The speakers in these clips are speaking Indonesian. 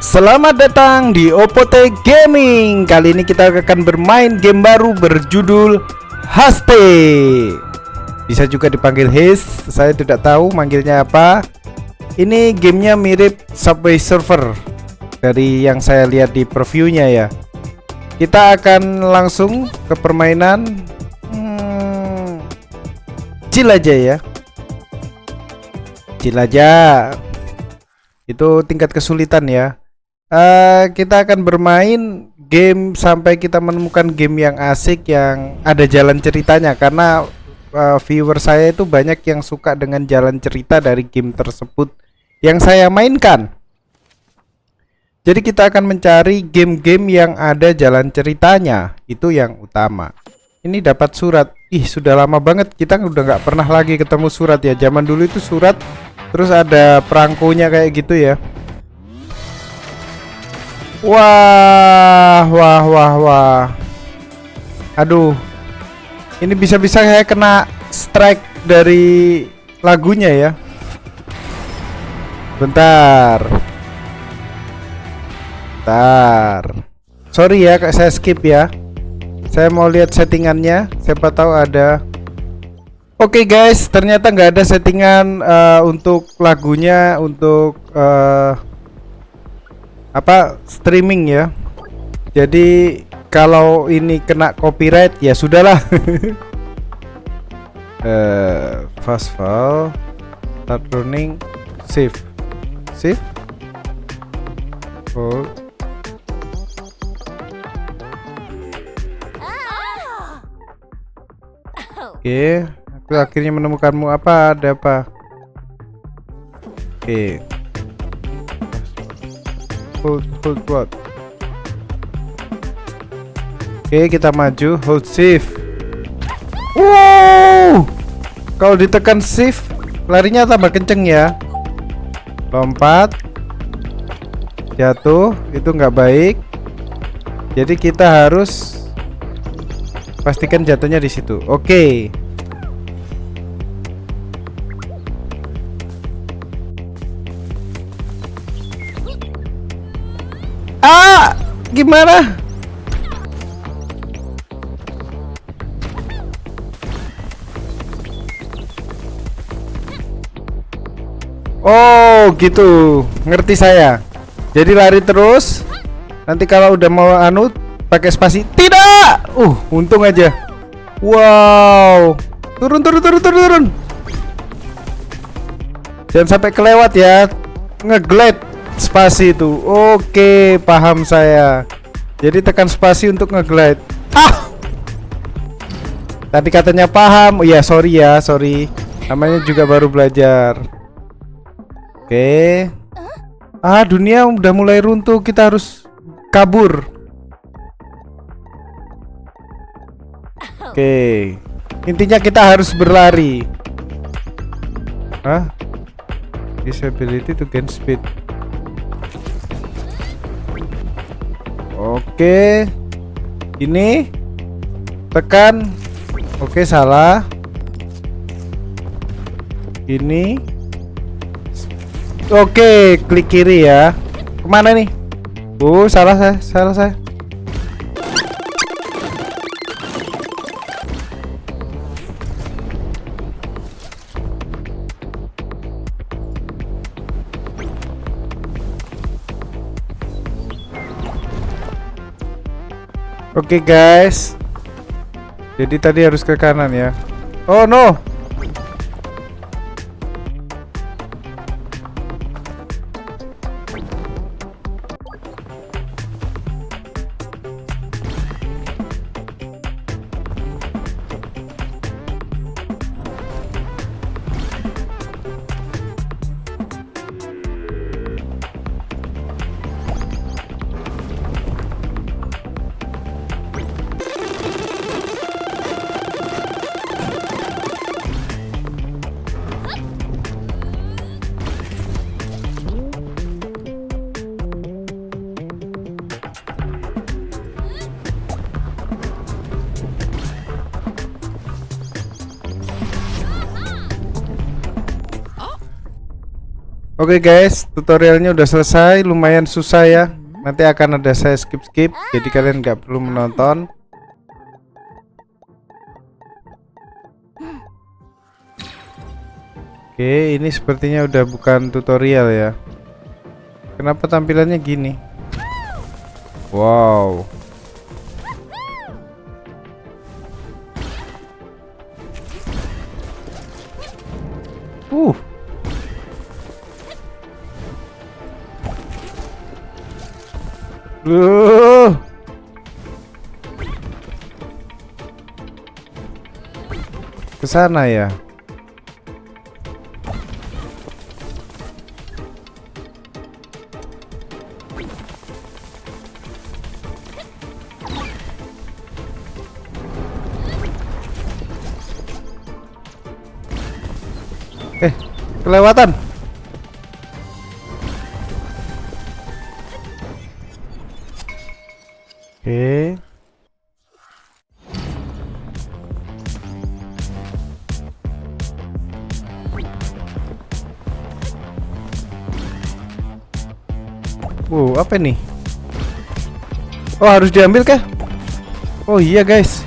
Selamat datang di Opote Gaming. Kali ini kita akan bermain game baru berjudul Haste. Bisa juga dipanggil Haste, saya tidak tahu manggilnya apa. Ini gamenya mirip Subway Surfer dari yang saya lihat di previewnya ya. Kita akan langsung ke permainan. Chill aja ya. Chill aja. Itu tingkat kesulitan ya. Kita akan bermain game sampai kita menemukan game yang asik, yang ada jalan ceritanya. Karena viewer saya itu banyak yang suka dengan jalan cerita dari game tersebut yang saya mainkan. Jadi kita akan mencari game-game yang ada jalan ceritanya. Itu yang utama. Ini dapat surat. Ih, sudah lama banget kita udah nggak pernah lagi ketemu surat ya. Zaman dulu itu surat, terus ada perangkonya kayak gitu ya. Wah. Aduh. Ini bisa-bisa saya kena strike dari lagunya ya. Bentar. Sorry ya, saya skip ya. Saya mau lihat settingannya. Siapa tahu ada. Oke guys, ternyata nggak ada settingan untuk lagunya, untuk streaming ya. Jadi kalau ini kena copyright ya sudahlah. Fast file, start running, save. Oh. Oke, aku akhirnya menemukanmu. Apa? Ada apa? Oke. Hold what? Oke, kita maju. Hold shift. Wow! Kalau ditekan shift, larinya tambah kenceng ya. Lompat. Jatuh, itu nggak baik. Jadi kita harus pastikan jatuhnya di situ. Oke. Gimana? Oh, gitu. Ngerti saya. Jadi lari terus. Nanti kalau udah mau pakai spasi. Tidak. Untung aja. Wow. Turun. Jangan sampai kelewat ya. Ngeglide spasi itu. Oke, paham saya. Jadi tekan spasi untuk ngeglide. Tadi katanya paham. Oh ya, sorry. Namanya juga baru belajar. Oke. Dunia udah mulai runtuh. Kita harus kabur. Oke. Intinya kita harus berlari. Disability to gain speed. Oke. Ini tekan. Oke, salah. Ini. Oke, klik kiri ya. Kemana nih? Salah saya. Oke guys. Jadi tadi harus ke kanan ya. Oh no. Oke guys, tutorialnya udah selesai, lumayan susah ya. Nanti akan ada saya skip-skip, jadi kalian nggak perlu menonton. Oke, ini sepertinya udah bukan tutorial ya. Kenapa tampilannya gini? Wow. Uh. Ke sana ya. Kelewatan. Oke. Apa nih? Oh, harus diambil kah? Oh iya guys.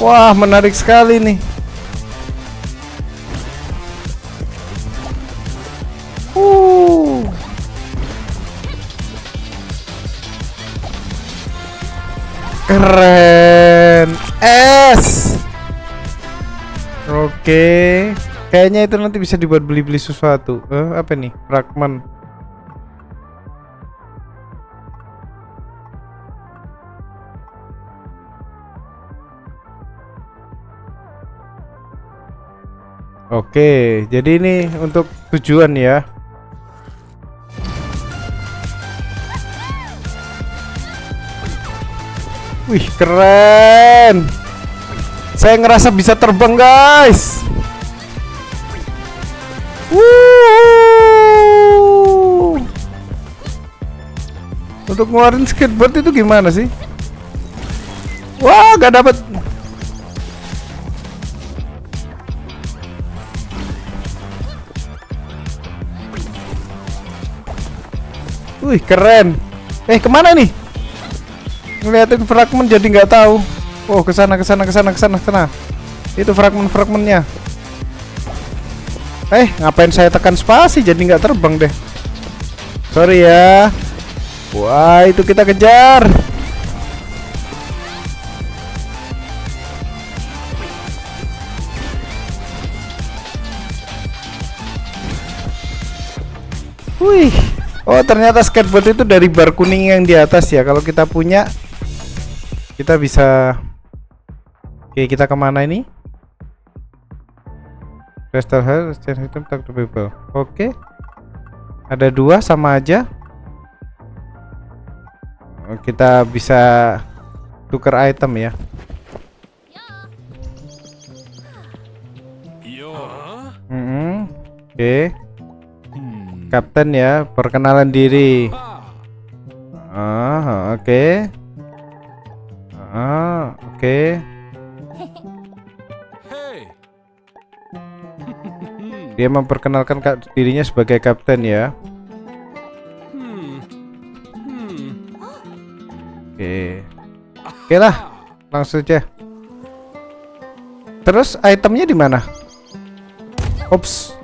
Wah, menarik sekali nih. Keren. Oke. Kayaknya itu nanti bisa dibuat beli-beli sesuatu. Apa nih? Fragment. Oke, jadi ini untuk tujuan ya. Wih, keren. Saya ngerasa bisa terbang, guys. Untuk ngeluarin skateboard itu gimana sih? Wah, gak dapet. Wih, keren. Kemana nih? Ngeliatin fragmen jadi nggak tahu. Oh, kesana. Itu fragmennya. Ngapain saya tekan spasi jadi nggak terbang deh. Sorry ya. Wah, itu kita kejar. Wih. Oh, ternyata skateboard itu dari bar kuning yang di atas ya. Kalau kita punya, kita bisa. Oke, kita kemana ini? Crystal Heart, change item, talk to people. Oke. Ada 2 sama aja. Kita bisa tukar item ya. Oke. Kapten ya, perkenalan diri. Oke. Oke. Dia memperkenalkan dirinya sebagai kapten ya. Oke lah, langsung aja. Terus itemnya di mana? Ops.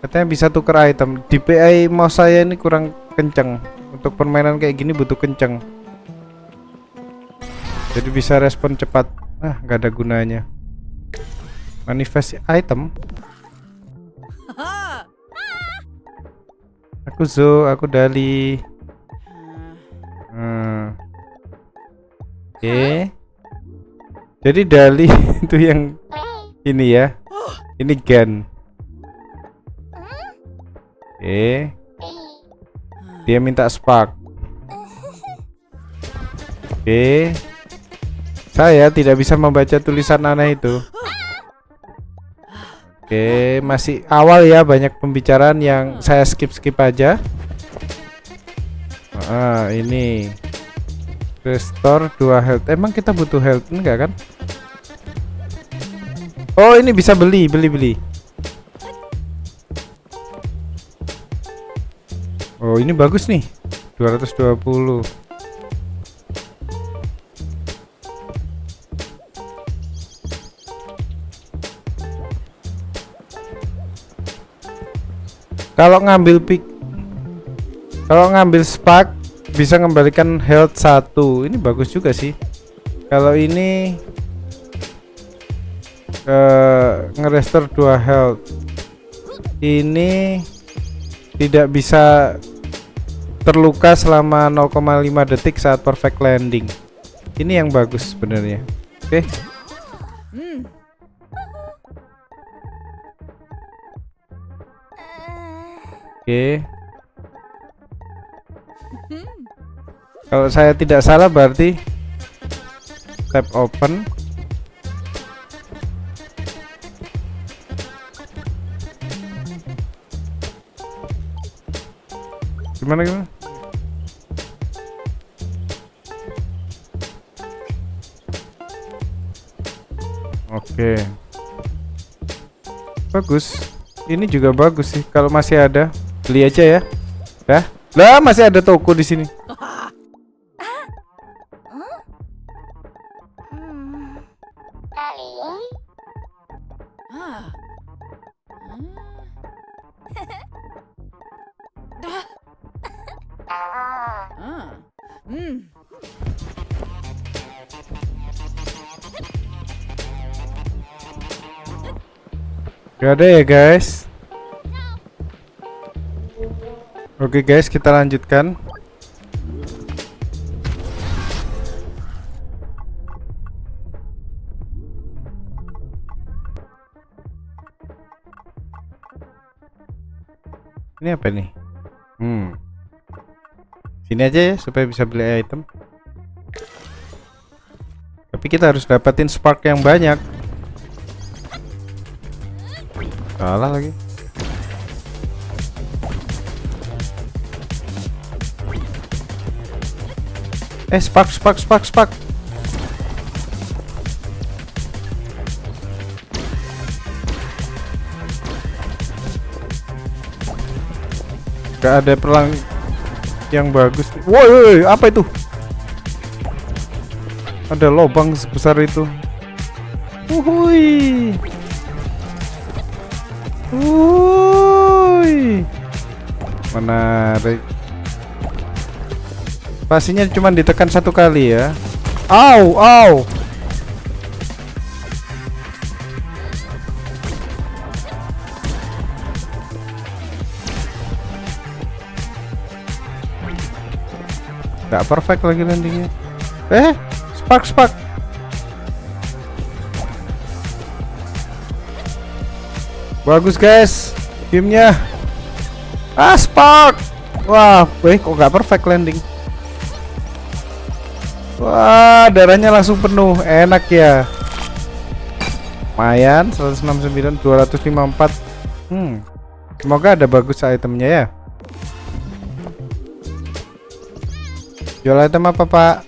Katanya bisa tukar item. DPI mouse saya ini kurang kenceng. Untuk permainan kayak gini butuh kenceng. Jadi bisa respon cepat. Nggak ada gunanya. Manifest item. Aku Zo, aku Dali. Oke. Jadi Dali itu yang ini ya. Ini Gan. Dia minta spark. Saya tidak bisa membaca tulisan aneh itu. Oke, masih awal ya, banyak pembicaraan yang saya skip aja. Ini restore 2 health. Emang kita butuh health enggak kan? Oh, ini bisa beli. Oh, ini bagus nih. 220. Kalau ngambil spark bisa mengembalikan health 1. Ini bagus juga sih. Kalau ini ngerestore 2 health. Ini tidak bisa terluka selama 0,5 detik saat perfect landing. Ini yang bagus sebenarnya. Oke. Oke. Kalau saya tidak salah berarti tab open. Gimana? Oke. Bagus. Ini juga bagus sih. Kalau masih ada, beli aja ya. Lah masih ada toko di sini. Gak ada ya guys. Oke guys, kita lanjutkan. Ini apa nih? Sini aja ya supaya bisa beli item. Tapi kita harus dapatin spark yang banyak. Salah lagi. Spark. Gak ada perang yang bagus. Woi, apa itu? Ada lubang sebesar itu. Wuhui. Menarik. Pastinya cuma ditekan 1 kali ya. Au. Gak perfect lagi landingnya. Spark. Bagus guys, timnya. Spark. Wah, kok gak perfect landing. Wah, darahnya langsung penuh. Enak ya. Lumayan, 169, 254. Semoga ada bagus itemnya ya. Jual item apa, Pak?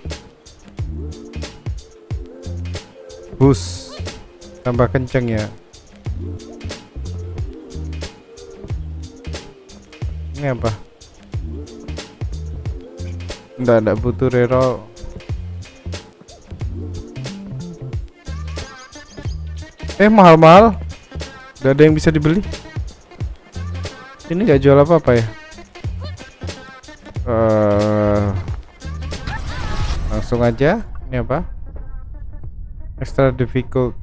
Bus. Tambah kenceng ya. Ini apa? Enggak butuh reroll. Mahal-mahal. Gak ada yang bisa dibeli. Ini gak jual apa-apa ya. Langsung aja. Ini apa? Extra difficult.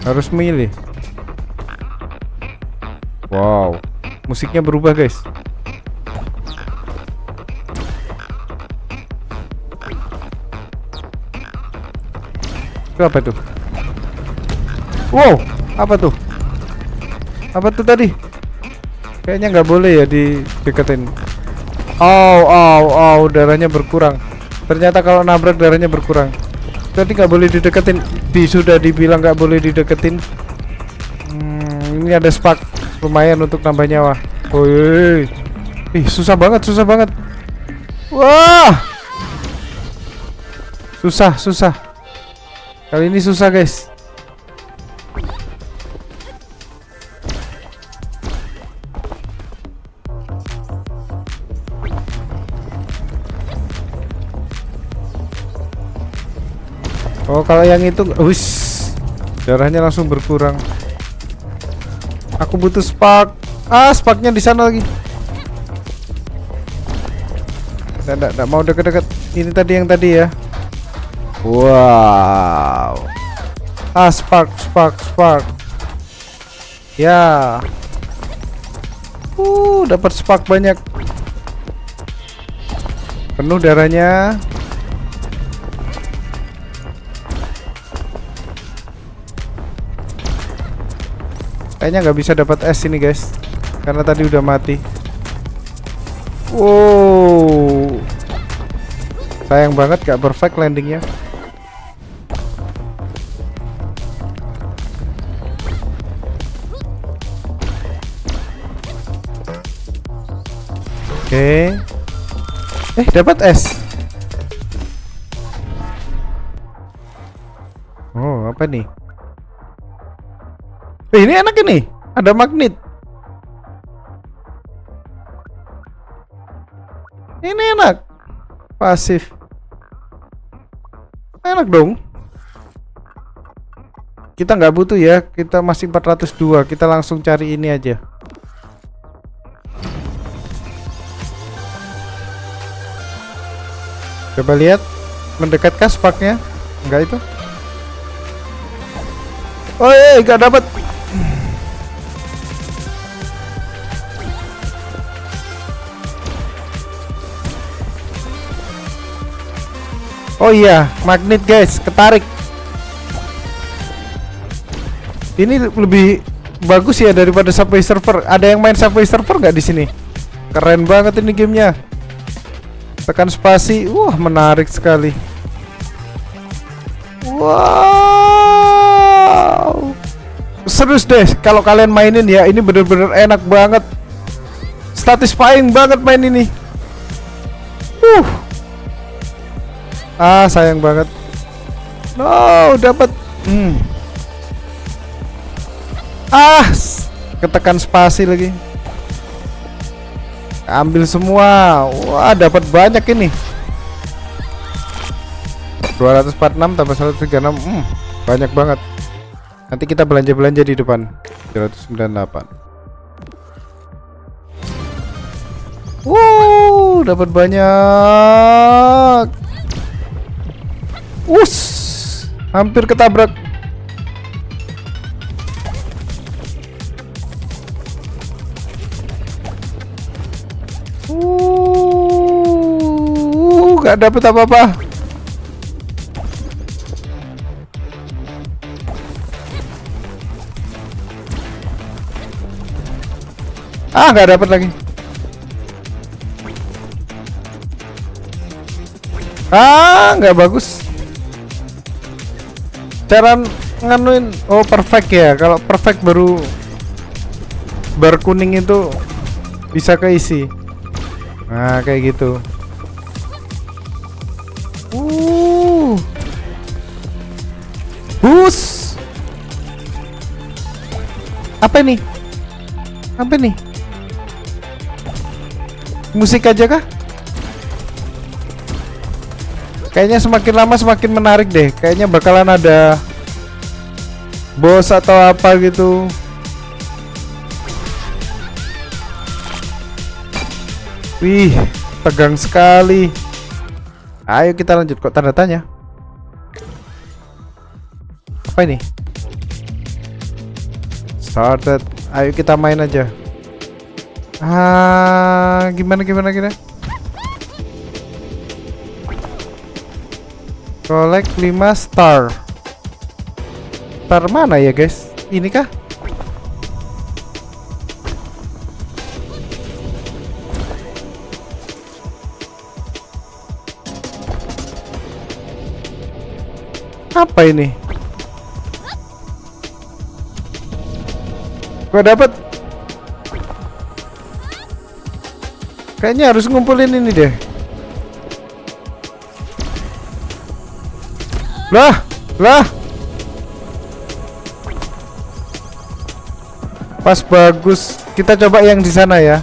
Harus milih. Wow, musiknya berubah guys. Itu apa tuh? Wow, apa tuh? Apa tuh tadi? Kayaknya nggak boleh ya dideketin. Darahnya berkurang. Ternyata kalau nabrak darahnya berkurang. Tadi nggak boleh dideketin. Sudah dibilang nggak boleh dideketin. Ini ada spark lumayan untuk nambah nyawa. Woi, susah banget, susah banget. Wah, susah. Kali ini susah guys. Oh, kalau yang itu, darahnya langsung berkurang. Aku butuh spark. Sparknya di sana lagi. Nggak mau deket-deket. Ini tadi yang tadi ya. Wow. Spark. Ya. Dapat spark banyak. Penuh darahnya. Kayaknya nggak bisa dapat es ini guys, karena tadi udah mati. Wow, sayang banget gak perfect landingnya. Oke. Dapat es. Oh, apa nih? Ini enak ini, ada magnet. Ini enak, pasif. Enak dong. Kita nggak butuh ya, kita masih 402. Kita langsung cari ini aja. Coba lihat, mendekat sparknya? Enggak itu? Oh, nggak dapat. Oh iya, magnet guys, ketarik. Ini lebih bagus ya daripada Subway Surfer. Ada yang main Subway Surfer nggak di sini? Keren banget ini gamenya. Tekan spasi, menarik sekali. Wow, serius deh kalau kalian mainin ya, ini bener-bener enak banget. Satisfying banget main ini. Sayang banget. No, dapat. Ketekan spasi lagi. Ambil semua. Wah, dapat banyak ini. 246 tambah 136. Banyak banget. Nanti kita belanja-belanja di depan. 398. Dapat banyak. Hampir ketabrak. Gak dapet apa-apa. Gak dapet lagi. Nggak bagus. Cara nganuin. Perfect ya. Kalau perfect baru bar kuning itu bisa keisi. Kayak gitu. Bus. Apa ini? Musik aja kah? Kayaknya semakin lama semakin menarik deh. Kayaknya bakalan ada bos atau apa gitu. Wih, tegang sekali. Ayo kita lanjut, kok tanda tanya. Apa ini? Started. Ayo kita main aja. Gimana kita? Collect 5 star. Star mana ya guys? Ini kah? Apa ini? Gua dapat. Kayaknya harus ngumpulin ini deh. Lah. Pas bagus. Kita coba yang di sana ya.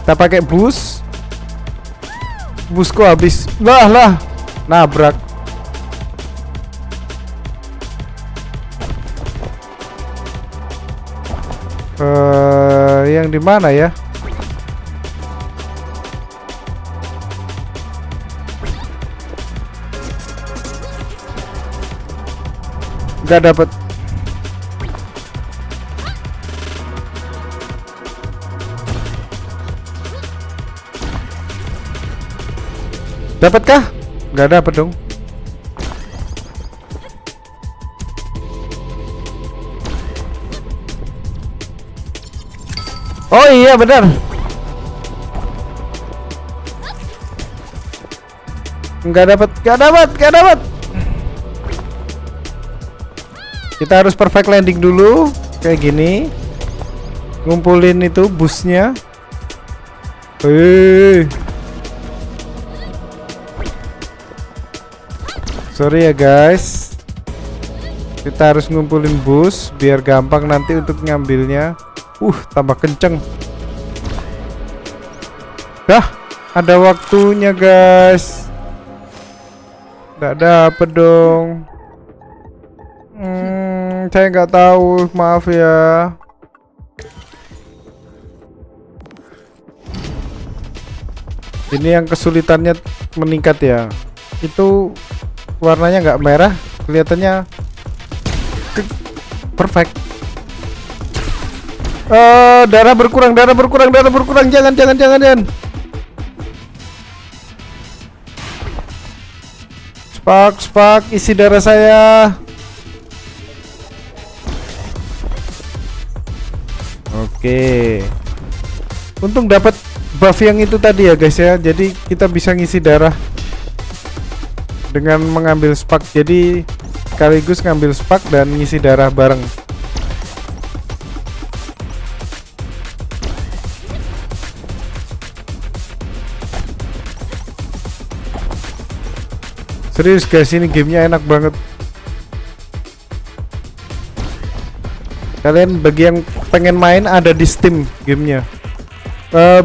Kita pakai bus. Busku habis. Lah. Nabrak. Yang di mana ya? Nggak dapat. Dapatkah? Nggak dapat dong. Oh iya benar. Nggak dapat. Kita harus perfect landing dulu kayak gini. Ngumpulin itu busnya. Sorry ya guys. Kita harus ngumpulin bus biar gampang nanti untuk ngambilnya. Tambah kenceng. Dah, ada waktunya guys. Nggak dapet dong. Saya nggak tahu, maaf ya. Ini yang kesulitannya meningkat ya. Itu warnanya nggak merah, kelihatannya perfect. Darah berkurang. Jangan. Spark, isi darah saya. Oke. Untung dapat buff yang itu tadi ya guys ya. Jadi kita bisa ngisi darah dengan mengambil spark. Jadi sekaligus ngambil spark dan ngisi darah bareng. Serius guys, ini gamenya enak banget. Kalian bagi yang pengen main ada di Steam gamenya.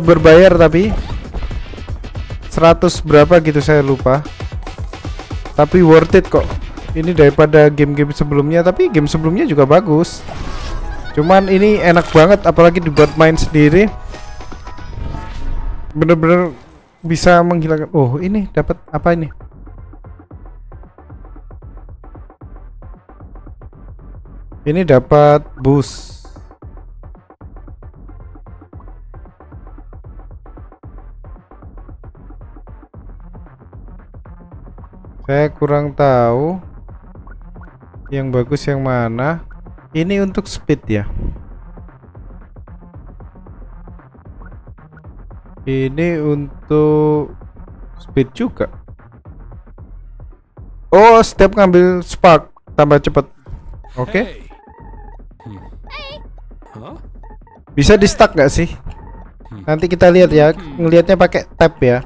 Berbayar tapi 100 berapa gitu saya lupa. Tapi worth it kok. Ini daripada game-game sebelumnya, tapi game sebelumnya juga bagus. Cuman ini enak banget apalagi dibuat main sendiri. Bener-bener bisa menghilangkan. Oh, ini dapat apa ini? Ini dapat bus. Saya kurang tahu yang bagus yang mana. Ini untuk speed ya. Ini untuk speed juga. Oh, setiap ngambil spark tambah cepat. Oke. Bisa di stuck nggak sih? Nanti kita lihat ya. Ngelihatnya pakai tab ya.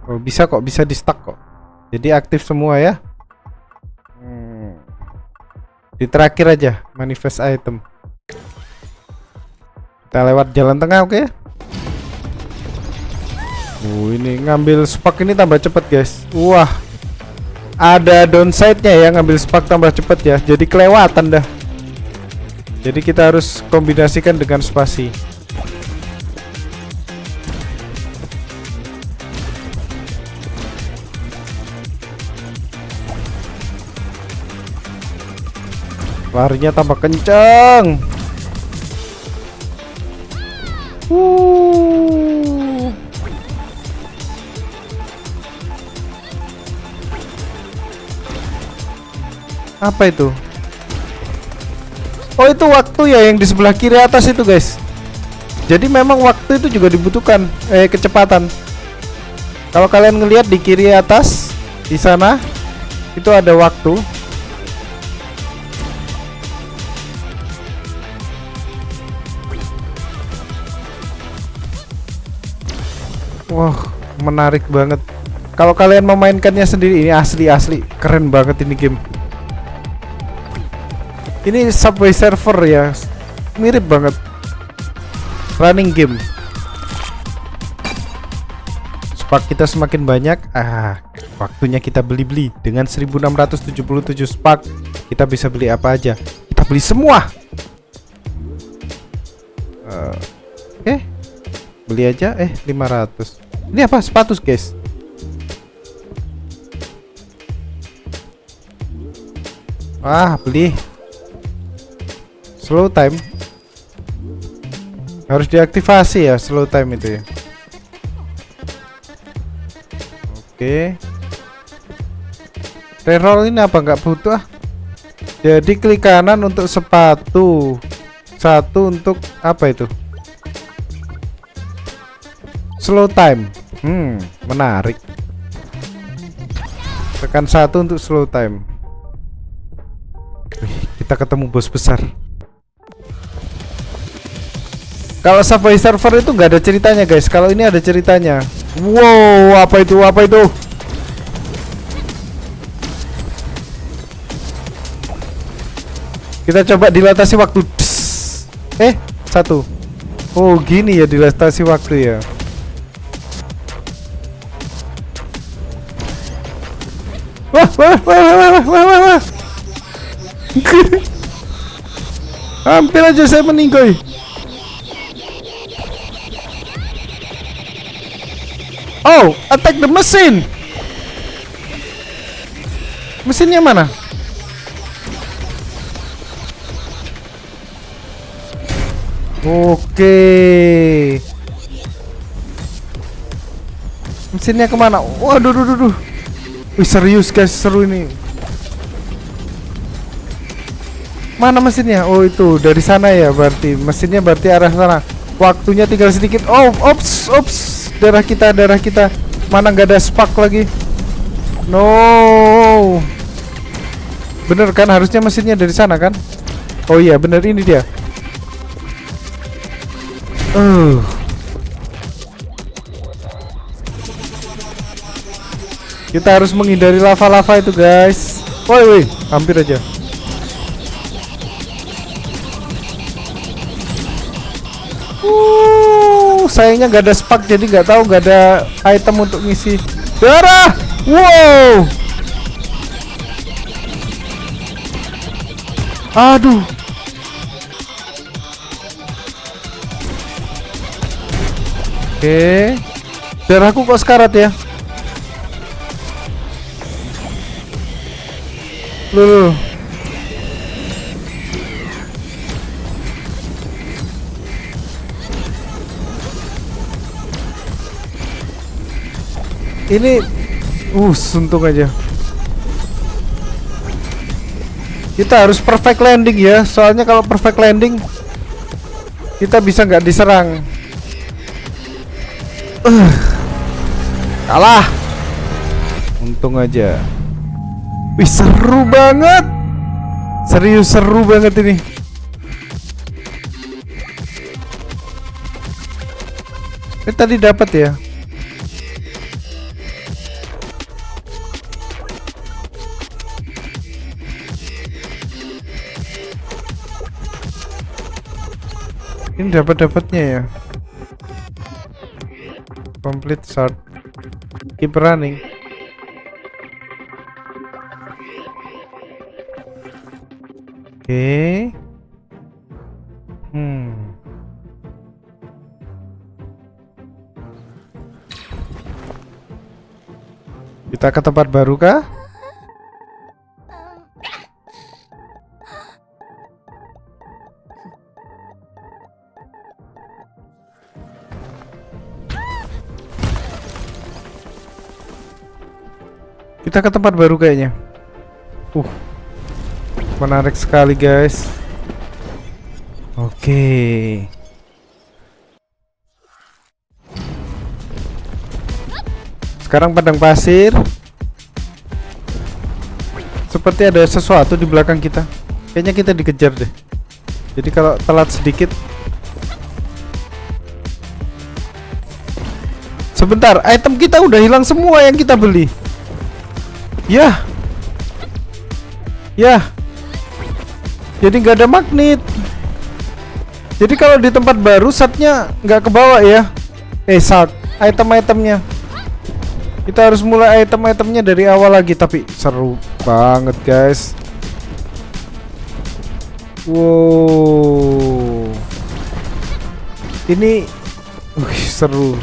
Oh, bisa kok, bisa di stuck kok. Jadi aktif semua ya. Di terakhir aja manifest item. Kita lewat jalan tengah, oke? Ini ngambil spark ini tambah cepet guys. Wah, ada downside-nya ya ngambil spark tambah cepet ya. Jadi kelewatan dah. Jadi kita harus kombinasikan dengan spasi. Larinya tambah kencang. Apa itu? Oh, itu waktu ya yang di sebelah kiri atas itu guys. Jadi memang waktu itu juga dibutuhkan kecepatan. Kalau kalian ngelihat di kiri atas Di sana itu ada waktu. Wah, menarik banget. Kalau kalian memainkannya sendiri, ini asli keren banget ini game. Ini Subway Surfer ya, mirip banget running game. Spark kita semakin banyak. Waktunya kita beli-beli. Dengan 1677 Spark kita bisa beli apa aja. Kita beli semua. Beli aja 500. Ini apa? Sepatu, guys. Beli. Slow time. Harus diaktifasi ya slow time itu ya. Oke. Reroll ini apa nggak butuh Jadi klik kanan untuk sepatu. Satu untuk apa itu? Slow time. Menarik. Tekan satu untuk slow time. Kita ketemu bos besar. Kalau Subway Surfer itu nggak ada ceritanya, guys. Kalau ini ada ceritanya. Wow, apa itu? Apa itu? Kita coba dilatasi waktu. Satu. Oh, gini ya dilatasi waktu ya. Wah. Hampir aja saya meninggal. Oh, attack the machine. Mesinnya mana? Oke. Mesinnya kemana? Waduh. Wih, serius guys, seru ini. Mana mesinnya? Oh, itu dari sana ya berarti. Mesinnya berarti arah sana. Waktunya tinggal sedikit. Oh, ops. Darah kita. Mana nggak ada spark lagi? No. Bener kan? Harusnya mesinnya dari sana kan? Oh iya, bener, ini dia. Kita harus menghindari lava-lava itu, guys. Woi, hampir aja. Sayangnya nggak ada spark, jadi nggak tahu, nggak ada item untuk ngisi darah. Wow. Aduh. Oke. Darahku kok sekarat ya? Loh. Ini untung aja. Kita harus perfect landing ya. Soalnya kalau perfect landing kita bisa nggak diserang. Kalah. Untung aja. Wih, seru banget. Serius seru banget ini. Tadi dapat ya. Ini dapatnya ya. Complete shot. Keep running. Oke. Kita ke tempat baru kah? Kita ke tempat baru kayaknya. Menarik sekali, guys. Oke. Sekarang padang pasir. Seperti ada sesuatu di belakang kita. Kayaknya kita dikejar deh. Jadi kalau telat sedikit. Sebentar, item kita udah hilang semua yang kita beli. Yah. Yah. Jadi nggak ada magnet. Jadi kalau di tempat baru satnya nggak kebawa ya. Sat item-itemnya. Kita harus mulai item-itemnya dari awal lagi. Tapi seru banget guys. Wow. Ini seru.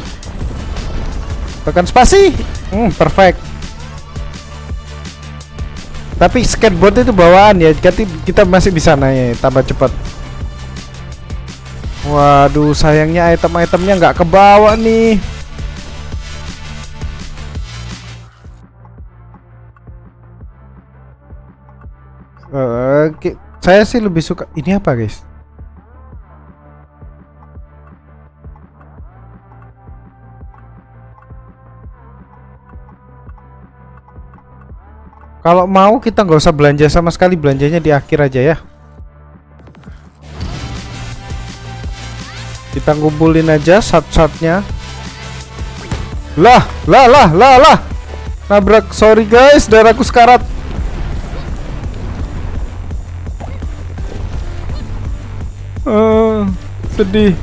Tekan spasi. Perfect. Tapi skateboard itu bawaan ya. Jadi kita masih bisa naik tambah cepat. Waduh, sayangnya item-itemnya nggak kebawa nih. Saya sih lebih suka ini apa guys? Kalau mau kita nggak usah belanja sama sekali, belanjanya di akhir aja ya. Kita ngumpulin aja sat-satnya. Lah. Nabrak, sorry guys, darahku sekarat. Sedih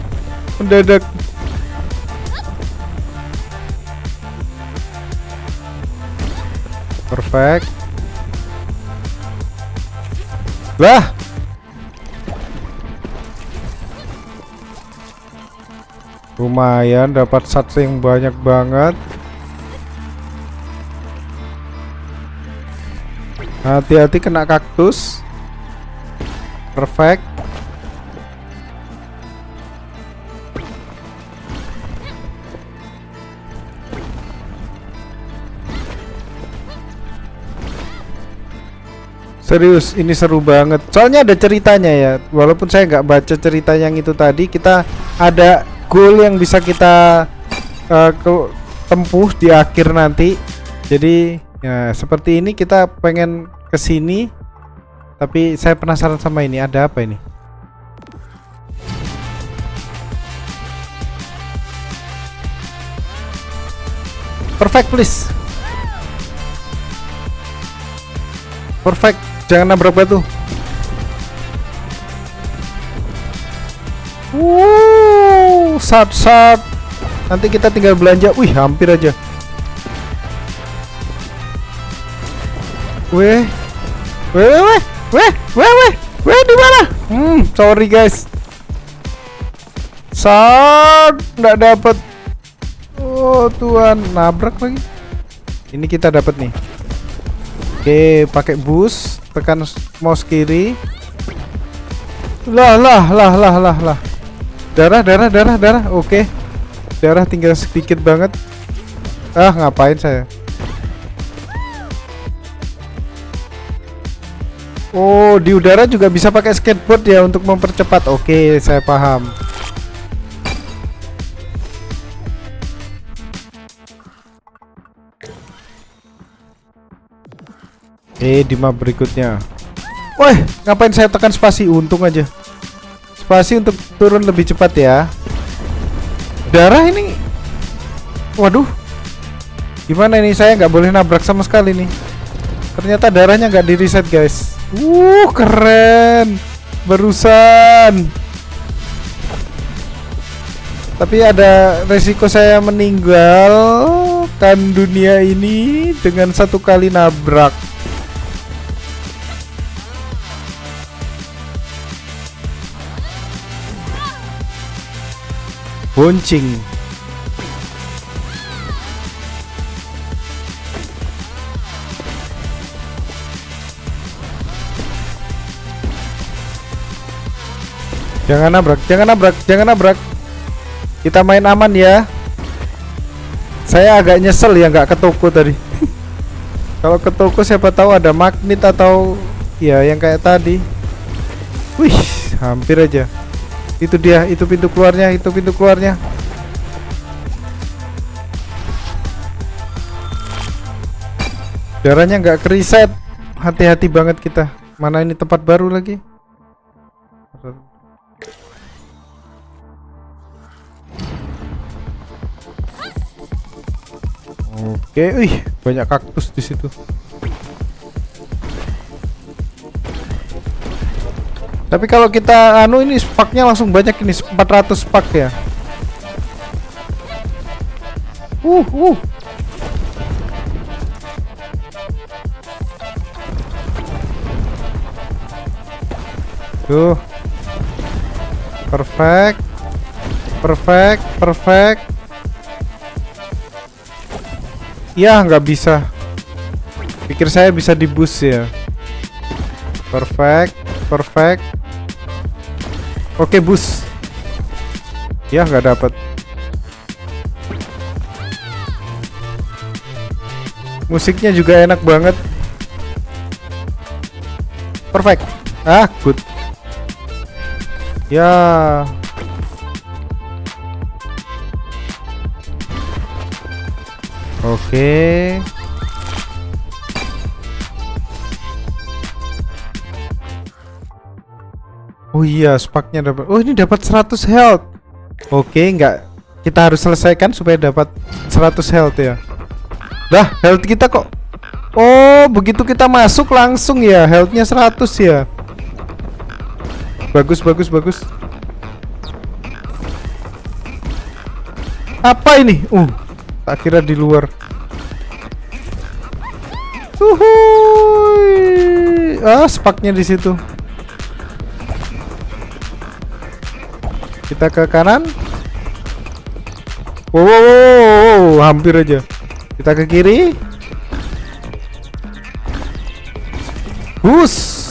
mendadak. Perfect. Lah. Lumayan dapat sats yang banyak banget. Hati-hati kena kaktus. Perfect. Serius, ini seru banget. Soalnya ada ceritanya ya. Walaupun saya nggak baca cerita yang itu tadi, kita ada goal yang bisa kita tempuh di akhir nanti. Jadi ya seperti ini kita pengen kesini. Tapi saya penasaran sama ini. Ada apa ini? Perfect please. Perfect. Jangan nabrak batu. Sat. Nanti kita tinggal belanja. Wih, hampir aja. Weh, di mana? Sorry guys. Sat, nggak dapet. Oh Tuhan, nabrak lagi. Ini kita dapat nih. Oke, pakai boost, tekan mouse kiri. Lah. Darah. Oke. Darah tinggal sedikit banget. Ngapain saya? Oh, di udara juga bisa pakai skateboard ya untuk mempercepat. Oke, saya paham. Di map berikutnya. Woi, ngapain saya tekan spasi? Untung aja. Spasi untuk turun lebih cepat ya. Darah ini. Waduh. Gimana ini? Saya nggak boleh nabrak sama sekali nih. Ternyata darahnya nggak di reset guys. Keren. Barusan. Tapi ada resiko saya meninggalkan dunia ini dengan satu kali nabrak. Boncing. Jangan nabrak. Kita main aman ya. Saya agak nyesel ya nggak ke toko tadi. Kalau ke toko siapa tahu ada magnet atau ya yang kayak tadi. Wih, hampir aja. Itu dia, itu pintu keluarnya, Darahnya nggak kereset. hati-hati banget kita. Mana ini tempat baru lagi? Oke, wih, banyak kaktus di situ. Tapi kalau kita anu ini spaknya langsung banyak ini 400 spak ya. Uh. Tuh. Perfect. Ya, nggak bisa. Pikir saya bisa di boost ya. Perfect. Oke, boost. Ya, nggak dapat. Musiknya juga enak banget. Perfect. Good. Ya. Oke. Oh iya, spaknya dapat. Oh, ini dapat 100 health. Oke, enggak. Kita harus selesaikan supaya dapat 100 health ya. Dah, health kita kok. Oh, begitu kita masuk langsung ya, healthnya 100 ya. Bagus. Apa ini? Tak kira di luar. Uhuy. Spaknya di situ. Kita ke kanan. Wow, hampir aja. Kita ke kiri. Bus.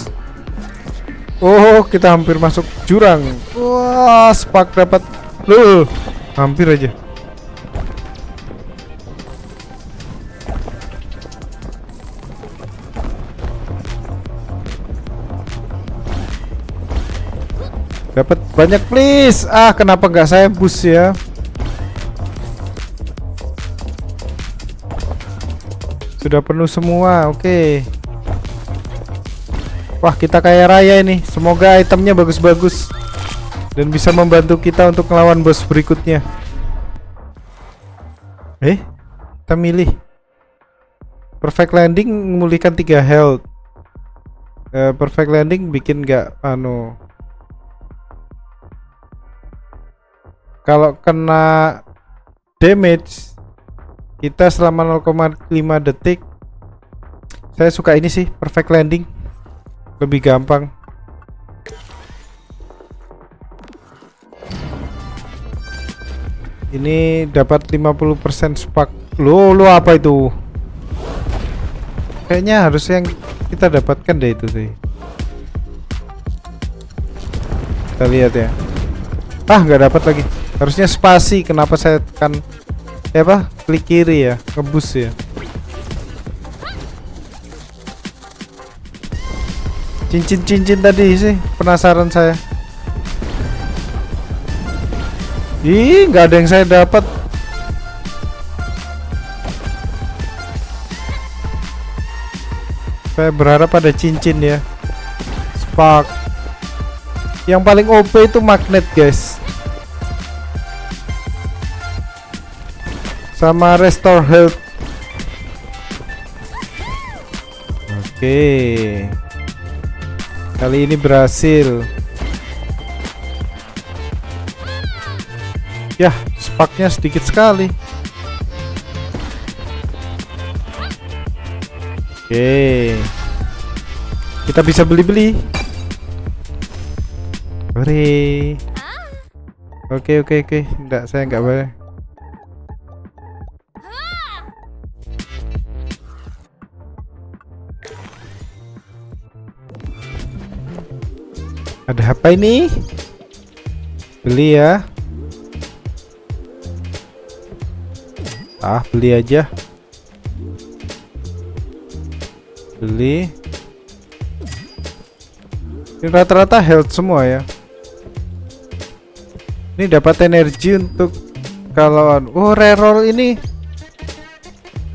Oh, kita hampir masuk jurang. Wah, spak dapat. Loh, hampir aja. Dapat banyak please. Kenapa nggak saya boost ya? Sudah penuh semua. Oke. Wah, kita kaya raya ini. Semoga itemnya bagus-bagus dan bisa membantu kita untuk melawan bos berikutnya. Kita milih perfect landing, memulihkan 3 health. Perfect landing bikin nggak kalau kena damage kita selama 0,5 detik. Saya suka ini sih, perfect landing. Lebih gampang. Ini dapat 50% spark. Lo apa itu? Kayaknya harus yang kita dapatkan deh itu sih. Kita lihat ya. Nggak dapat lagi. Harusnya spasi. Kenapa saya tekan klik kiri ya, ngebus ya. Cincin tadi sih, penasaran saya. Nggak ada yang saya dapat. Saya berharap ada cincin ya. Spark. Yang paling OP itu magnet, guys. Sama restore health. Oke. Kali ini berhasil. Ya, sparknya sedikit sekali. Oke. Kita bisa beli-beli. Hore. Oke. Enggak, saya enggak boleh. Ada apa ini? Beli ya. Beli aja. Beli. Ini rata-rata health semua ya. Ini dapat energi untuk kalau reroll ini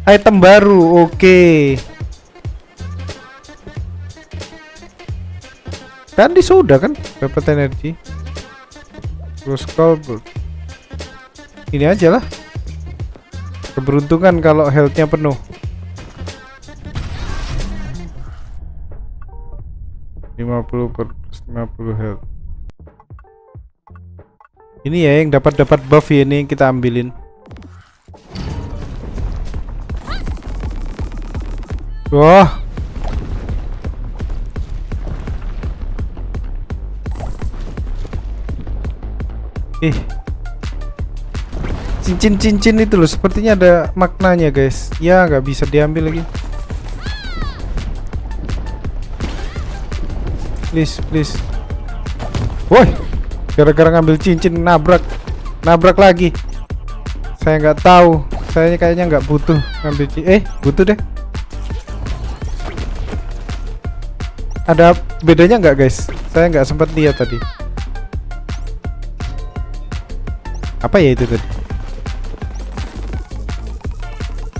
item baru. Oke. Tadi sudah kan dapat energi. Terus call. Ini aja lah. Keberuntungan kalau health-nya penuh. 50 health. Ini ya yang dapat buff ya, ini yang kita ambilin. Wah. Cincin-cincin itu loh, sepertinya ada maknanya guys. Ya nggak bisa diambil lagi. Please. Woi, gara-gara ngambil cincin nabrak lagi. Saya nggak tahu. Saya kayaknya nggak butuh ngambil cincin. Butuh deh. Ada bedanya nggak guys? Saya nggak sempat lihat tadi. Apa ya itu tadi?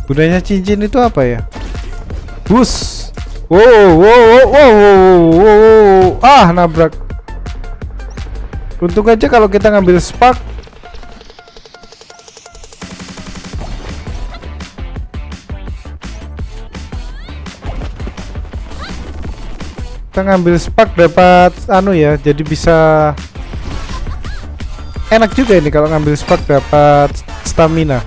Gunanya cincin itu apa ya? Bus. Wow. Nabrak. Untung aja kalau kita ngambil spark. Kita ngambil spark dapat ya, jadi bisa enak juga ini kalau ngambil spark dapat stamina.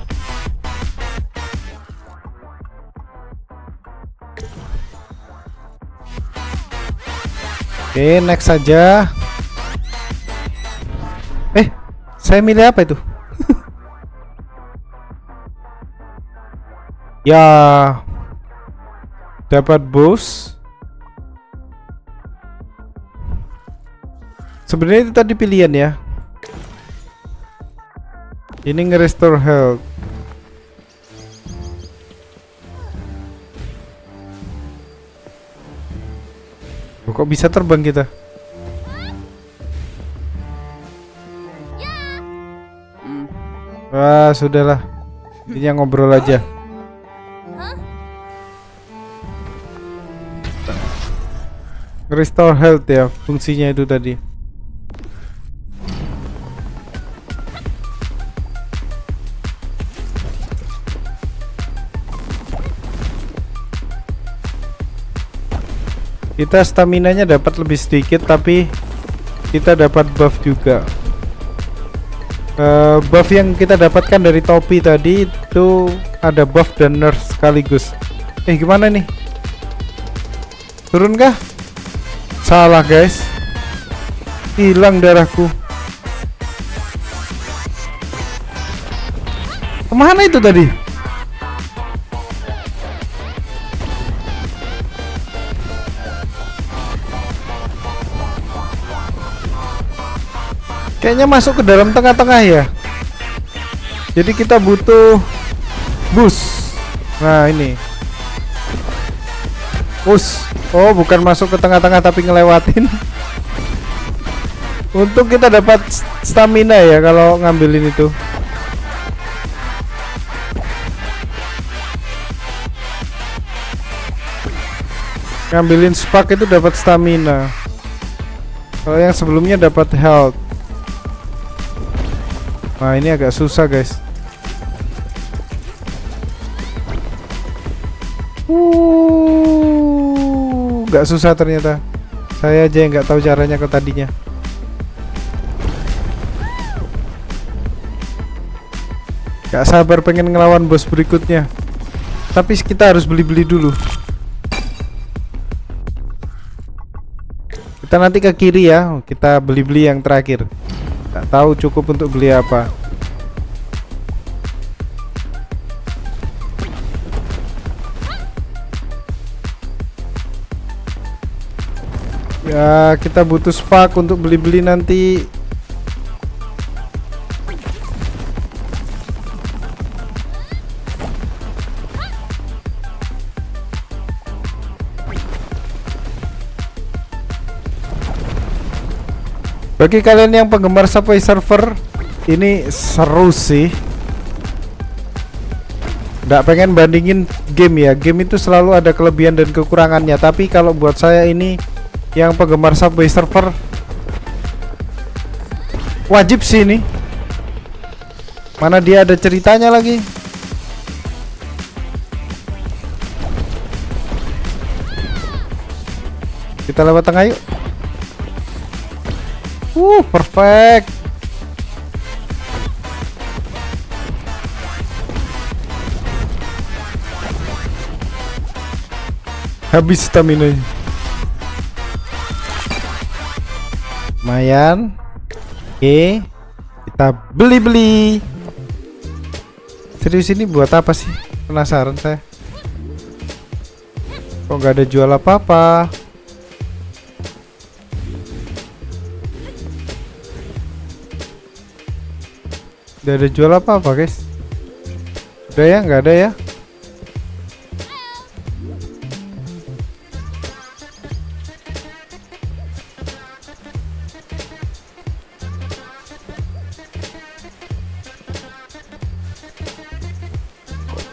Oke, next saja. Saya milih apa itu? Ya, dapat boost. Sebenarnya itu tadi pilihan ya. Ini nge-restore health. Kok bisa terbang kita? Wah, sudahlah. Ini yang ngobrol aja. Restore health ya, fungsinya itu tadi. Kita stamina-nya dapat lebih sedikit, tapi kita dapat buff juga. Buff yang kita dapatkan dari topi tadi itu ada buff dan nerf sekaligus. Gimana nih? Turun kah? Salah guys. Hilang darahku. Kemana itu tadi? Kayaknya masuk ke dalam tengah-tengah ya. Jadi kita butuh boost. Nah ini boost. Oh bukan masuk ke tengah-tengah tapi ngelewatin. Untung kita dapat stamina ya kalau ngambilin itu. Ngambilin spark itu dapat stamina. Kalau yang sebelumnya dapat health. Nah ini agak susah guys. Gak susah ternyata. Saya aja yang nggak tahu caranya ke tadinya. Gak sabar pengen ngelawan bos berikutnya. Tapi kita harus beli-beli dulu. Kita nanti ke kiri ya. Kita beli-beli yang terakhir. Gak tahu cukup untuk beli apa. Ya kita butuh spark untuk beli-beli nanti. Bagi kalian yang penggemar Subway Surfer, ini seru sih. Nggak pengen bandingin game ya. Game itu selalu ada kelebihan dan kekurangannya. Tapi kalau buat saya ini Yang penggemar Subway Surfer wajib sih ini. Mana dia ada ceritanya lagi. Kita lewat tengah yuk. Perfect. Habis stamina. Lumayan. Oke, kita beli. Serius ini buat apa sih? Penasaran saya. Kok nggak ada jual apa-apa? Nggak ada jual apa-apa guys. Udah ya, nggak ada ya.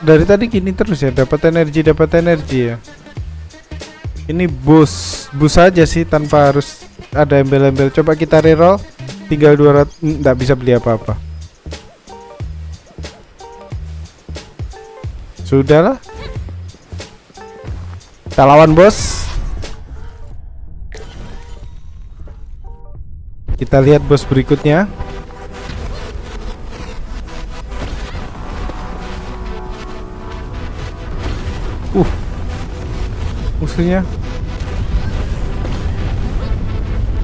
Dari tadi gini terus ya, dapat energi ya. Ini bus aja sih tanpa harus ada embel-embel. Coba kita reroll, tinggal 200, nggak bisa beli apa-apa. Sudahlah, kita lawan bos. Kita lihat bos berikutnya. Musuhnya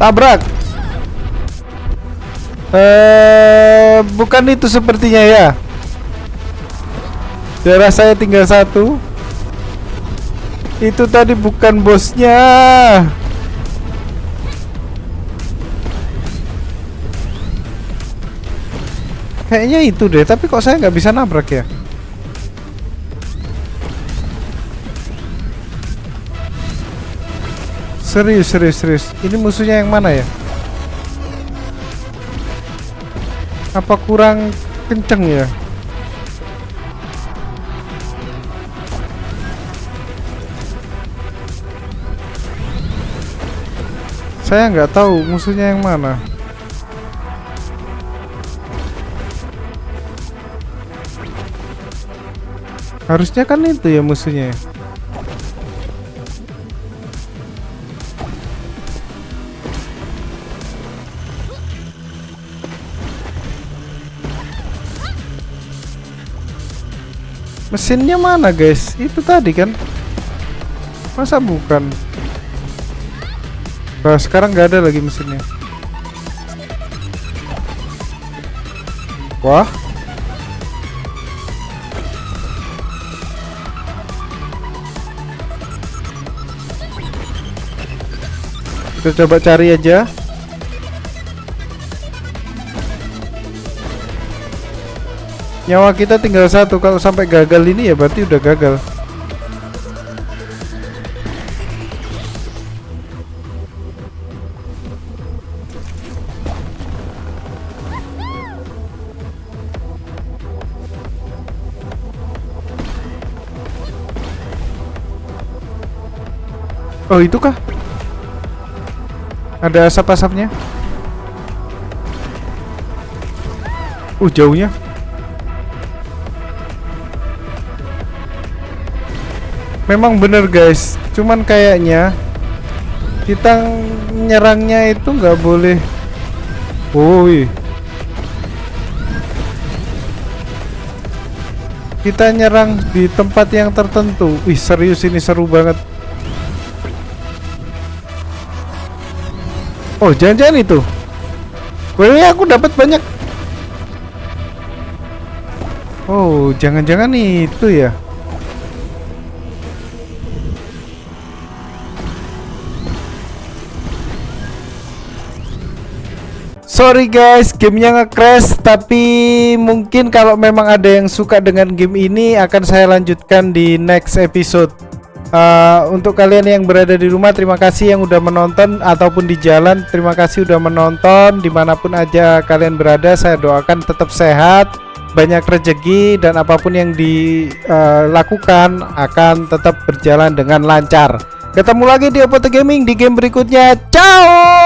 tabrak. Bukan itu sepertinya ya. Darah saya tinggal 1. Itu tadi bukan bosnya. Kayaknya itu deh, tapi kok saya nggak bisa nabrak ya? Serius. Ini musuhnya yang mana ya? Apa kurang kenceng ya? Saya nggak tahu musuhnya yang mana. Harusnya kan itu ya musuhnya. Mesinnya mana guys? Itu tadi kan? Masa bukan? Nah, sekarang nggak ada lagi mesinnya. Wah. Kita coba cari aja. Nyawa kita tinggal 1. Kalau sampai gagal ini ya berarti udah gagal. Oh, itu kah? Ada asap-asapnya. Jauhnya. Memang bener guys, cuman kayaknya kita nyerangnya itu nggak boleh. Woi, kita nyerang di tempat yang tertentu. Serius ini seru banget. Oh, jangan-jangan itu. Woi, aku dapat banyak. Oh, jangan-jangan itu ya. Sorry guys, gamenya nge-crash. Tapi mungkin kalau memang ada yang suka dengan game ini, akan saya lanjutkan di next episode. Untuk kalian yang berada di rumah, terima kasih yang udah menonton. Ataupun di jalan, terima kasih udah menonton. Dimanapun aja kalian berada, saya doakan tetap sehat, banyak rezeki, dan apapun yang dilakukan akan tetap berjalan dengan lancar. Ketemu lagi di Opote Gaming di game berikutnya. Ciao.